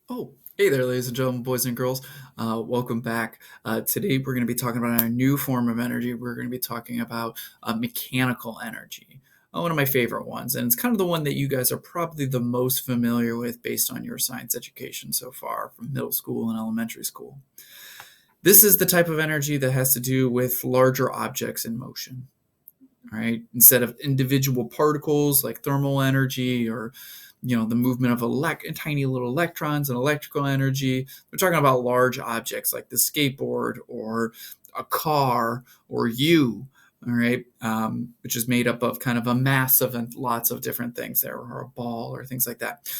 Oh, hey there, ladies and gentlemen, boys and girls. Welcome back. Today, we're going to be talking about our new form of energy. We're going to be talking about mechanical energy, one of my favorite ones. And it's kind of the one that you guys are probably the most familiar with based on your science education so far from middle school and elementary school. This is the type of energy that has to do with larger objects in motion. Right? Instead of individual particles like thermal energy or the movement of tiny little electrons and electrical energy. We're talking about large objects like the skateboard or a car or you, all right, which is made up of kind of a mass of lots of different things there, or a ball or things like that.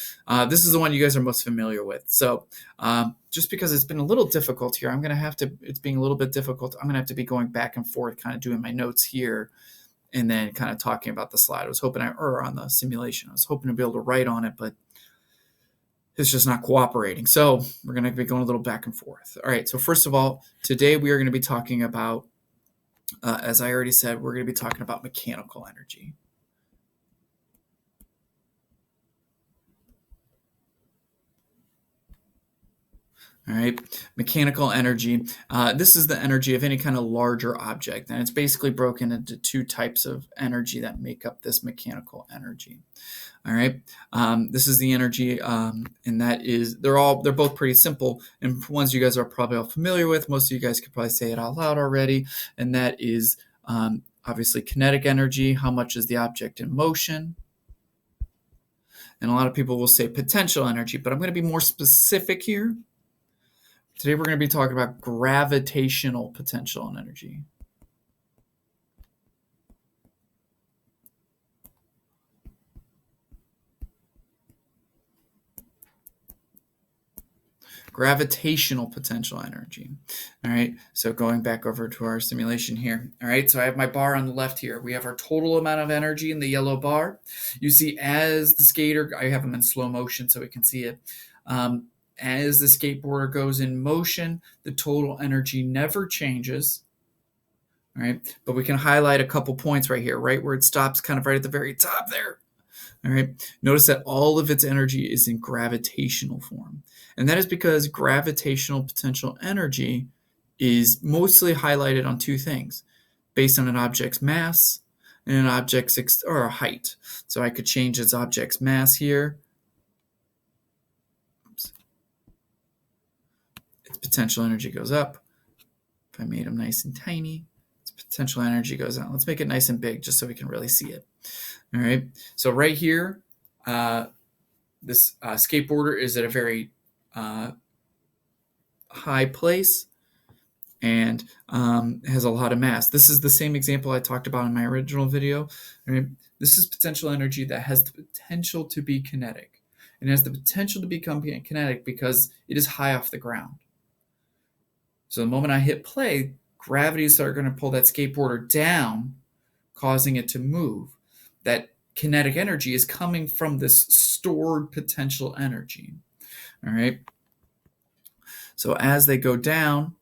This is the one you guys are most familiar with. So just because it's been a little difficult here, it's being a little bit difficult. I'm going to have to be going back and forth, kind of doing my notes here and then kind of talking about the slide. Or on the simulation. I was hoping to be able to write on it, but it's just not cooperating. So we're going to be going a little back and forth. All right. So first of all, today we are going to be talking about, as I already said, we're going to be talking about mechanical energy. All right, mechanical energy. This is the energy of any kind of larger object, and it's basically broken into two types of energy that make up this mechanical energy. All right, this is the energy, and that is they're both pretty simple, and ones you guys are probably all familiar with. Most of you guys could probably say it out loud already, and that is obviously kinetic energy. How much is the object in motion? And a lot of people will say potential energy, but I'm going to be more specific here. Today we're going to be talking about gravitational potential and energy. Gravitational potential energy. All right, so going back over to our simulation here. All right, so I have my bar on the left here. We have our total amount of energy in the yellow bar. You see as the skater, I have them in slow motion so we can see it. As the skateboarder goes in motion, the total energy never changes. All right, but we can highlight a couple points right here, right where it stops, kind of right at the very top there. All right, notice that all of its energy is in gravitational form, and that is because gravitational potential energy is mostly highlighted on two things, based on an object's mass and an object's or height. So I could change its object's mass here. Oops. Its potential energy goes up. If I made them nice and tiny, its potential energy goes down. Let's make it nice and big just so we can really see it. All right, so right here, this skateboarder is at a very high place and has a lot of mass. This is the same example I talked about in my original video. Right? This is potential energy that has the potential to be kinetic. It has the potential to become kinetic because it is high off the ground. So the moment I hit play, gravity is going to pull that skateboarder down, causing it to move. That kinetic energy is coming from this stored potential energy. All right. So as they go down,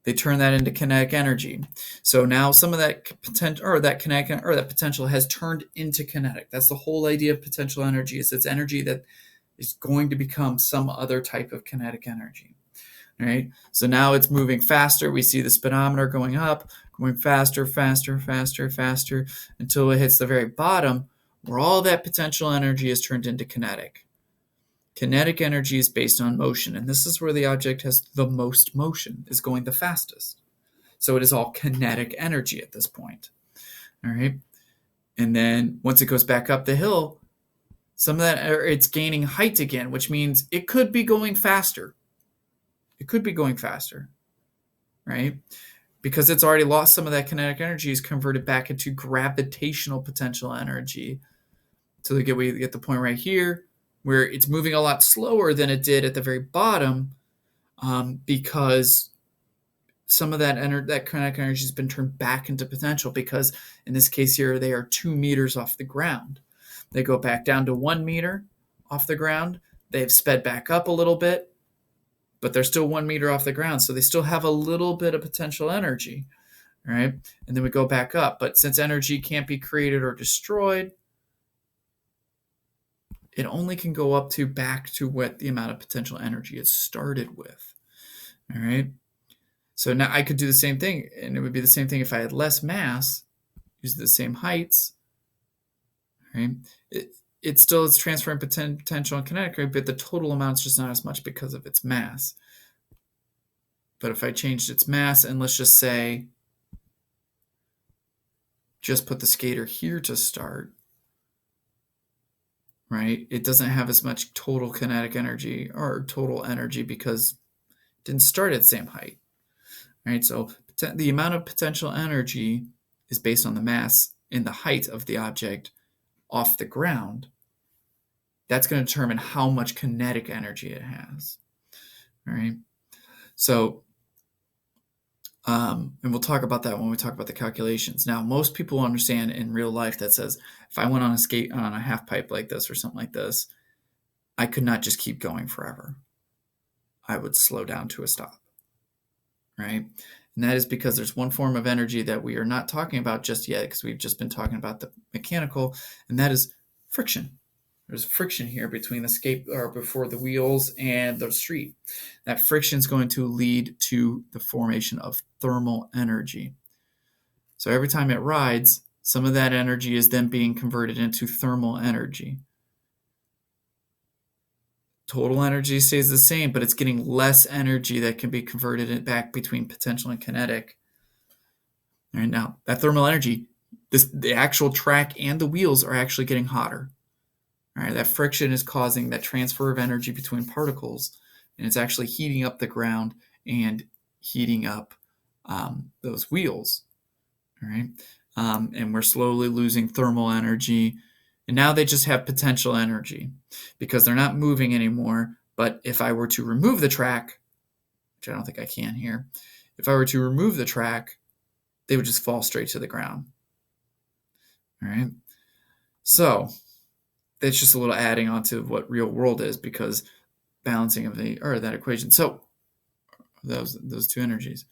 they turn that into kinetic energy. So now some of that potential or that kinetic or that potential has turned into kinetic. That's the whole idea of potential energy. It's energy that is going to become some other type of kinetic energy. All right. So now it's moving faster. We see the speedometer going up, going faster, faster, faster, faster, until it hits the very bottom where all that potential energy is turned into kinetic. Kinetic energy is based on motion, and this is where the object has the most motion, is going the fastest. So it is all kinetic energy at this point. All right. And then once it goes back up the hill, some of that it's gaining height again, which means it could be going faster. It could be going faster, right? Because it's already lost some of that kinetic energy, is converted back into gravitational potential energy. So we get the point right here where it's moving a lot slower than it did at the very bottom, because some of that kinetic energy has been turned back into potential, because in this case here, they are 2 meters off the ground. They go back down to 1 meter off the ground. They've sped back up a little bit, but they're still 1 meter off the ground. So they still have a little bit of potential energy, right? And then we go back up. But since energy can't be created or destroyed, it only can go up to back to what the amount of potential energy it started with. All right. So now I could do the same thing, and it would be the same thing if I had less mass, use the same heights, right? It still is transferring potential and kinetic energy, but the total amount's just not as much because of its mass. But if I changed its mass, and let's just say, just put the skater here to start, right? It doesn't have as much total kinetic energy or total energy because it didn't start at the same height, right? So the amount of potential energy is based on the mass and the height of the object off the ground. That's going to determine how much kinetic energy it has, right? So, and we'll talk about that when we talk about the calculations. Now, most people understand in real life that says, if I went on a half pipe like this or something like this, I could not just keep going forever. I would slow down to a stop, right? And that is because there's one form of energy that we are not talking about just yet, because we've just been talking about the mechanical, and that is friction. There's friction here between before the wheels and the street. That friction is going to lead to the formation of thermal energy. So every time it rides, some of that energy is then being converted into thermal energy. Total energy stays the same, but it's getting less energy that can be converted back between potential and kinetic. All right, now, that thermal energy, the actual track and the wheels are actually getting hotter. All right, that friction is causing that transfer of energy between particles, and it's actually heating up the ground and heating up those wheels. All right, and we're slowly losing thermal energy, and now they just have potential energy because they're not moving anymore. But if I were to remove the track, which I don't think I can here, if I were to remove the track, they would just fall straight to the ground. All right, so that's just a little adding on to what real world is, because balancing of that equation. So those two energies.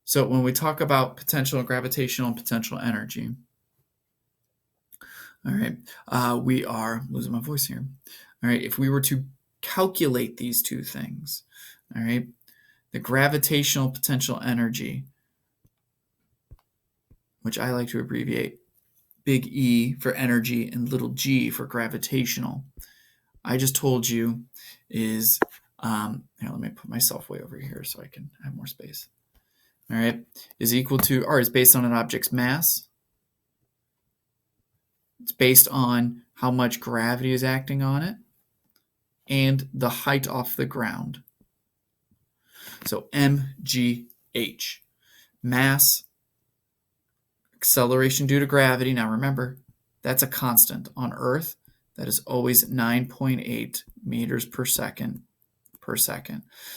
So when we talk about potential and gravitational and potential energy, all right, we are losing my voice here. All right, if we were to calculate these two things, all right, the gravitational potential energy, which I like to abbreviate big E for energy and little g for gravitational, I just told you is, here, let me put myself way over here so I can have more space. All right, is equal to, or is based on an object's mass. It's based on how much gravity is acting on it and the height off the ground. So mgh, mass, acceleration due to gravity. Now remember, that's a constant on Earth. That is always 9.8 meters per second.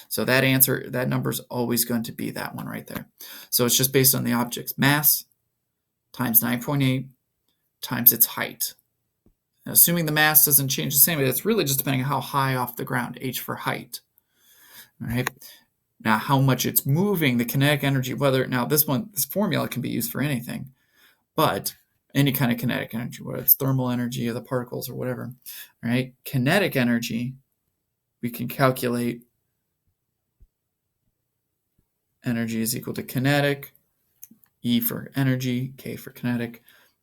So that number is always going to be that one right there. So it's just based on the object's mass times 9.8 times its height. Now, assuming the mass doesn't change the same, it's really just depending on how high off the ground, h for height. All right. Now, how much it's moving, the kinetic energy, this formula can be used for anything, but any kind of kinetic energy, whether it's thermal energy of the particles or whatever, right? Kinetic energy, we can calculate energy is equal to kinetic, E for energy, K for kinetic,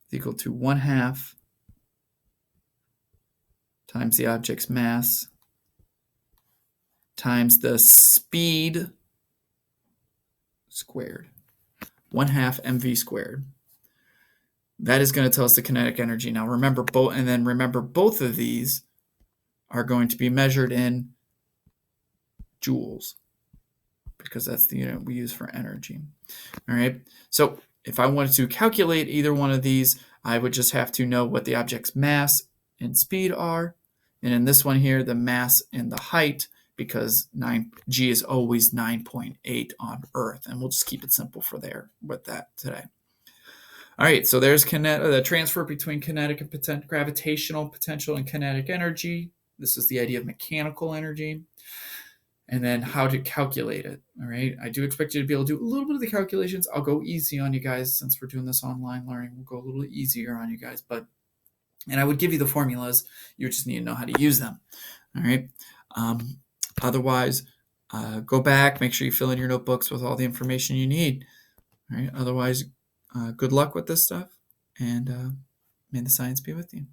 is equal to 1/2 times the object's mass times the speed squared, 1/2 mv squared. That is going to tell us the kinetic energy. Now remember both of these are going to be measured in joules, because that's the unit we use for energy. All right. So if I wanted to calculate either one of these, I would just have to know what the object's mass and speed are. And in this one here, the mass and the height, because g is always 9.8 on Earth. And we'll just keep it simple with that today. All right, so there's the transfer between kinetic and gravitational potential and kinetic energy. This is the idea of mechanical energy. And then how to calculate it. All right, I do expect you to be able to do a little bit of the calculations. I'll go easy on you guys since we're doing this online learning. We'll go a little easier on you guys, but And I would give you the formulas. You just need to know how to use them. All right. Otherwise, go back, make sure you fill in your notebooks with all the information you need. All right. Otherwise, good luck with this stuff, and may the science be with you.